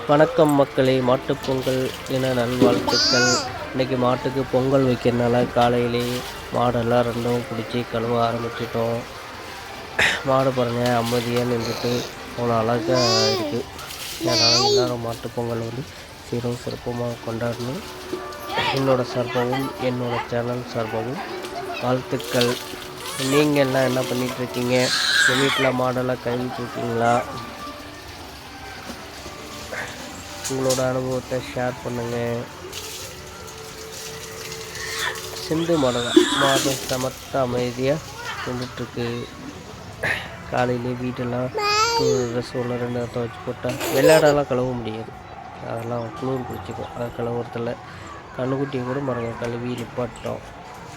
வணக்கம் மக்களே, மாட்டுப் பொங்கல் என நல்வாழ்த்துக்கள். இன்றைக்கி மாட்டுக்கு பொங்கல் வைக்கிறதுனால காலையிலேயே மாடெல்லாம் ரெண்டும் பிடிச்சி கழுவ ஆரம்பிச்சிட்டோம். மாடு பாருங்கள் அமைதியாக நின்றுட்டு அவ்வளோ அழகாக இருக்குது. அதனால் எல்லோரும் மாட்டுப் பொங்கல் சீரும் சிறப்புமாக கொண்டாடணும். என்னோடய சார்பாகவும் என்னோடய சேனல் சார்பாகவும் வாழ்த்துக்கள். நீங்கள் எல்லாம் என்ன பண்ணிகிட்ருக்கீங்க? உங்கள் வீட்டில் மாடெல்லாம் கழுவிட்டுருக்கீங்களா? உங்களோட அனுபவத்தை ஷேர் பண்ணுங்கள். சிந்து மாடு சமத்த அமைதியாக நின்றுட்டுருக்கு. காலையிலே வீட்டெல்லாம் ட்ரெஸ் ஒன்று ரெண்டு துவைச்சி போட்டால் விளையாடலாம் கழுவ முடியாது, அதெல்லாம் குளிர் பிடிச்சிக்கும். அதை கழுவுறதில்ல. கண்ணுக்குட்டியும் கூட மரங்கள் கழுவி நிப்பாட்டோம்.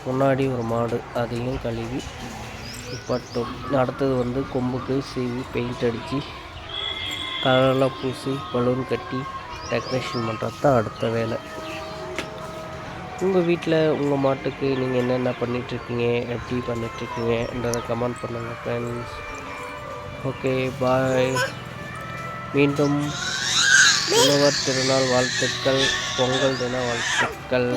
முன்னாடி ஒரு மாடு, அதையும் கழுவி நிப்பாட்டோம். அடுத்தது கொம்புக்கு சீவி பெயிண்ட் அடித்து கலரெல்லாம் பூசி பலூன் கட்டி டெக்கரேஷன் பண்ணுறது தான் அடுத்த வேலை. உங்கள் வீட்டில் உங்கள் மாட்டுக்கு நீங்கள் என்னென்ன பண்ணிகிட்ருக்கீங்க, எப்படி பண்ணிகிட்ருக்கீங்கன்றதை கமெண்ட் பண்ணுங்கள் ஃப்ரெண்ட்ஸ். ஓகே, பாய். மீண்டும் உழவர் திருநாள் வாழ்த்துக்கள், பொங்கல் தின வாழ்த்துக்கள்.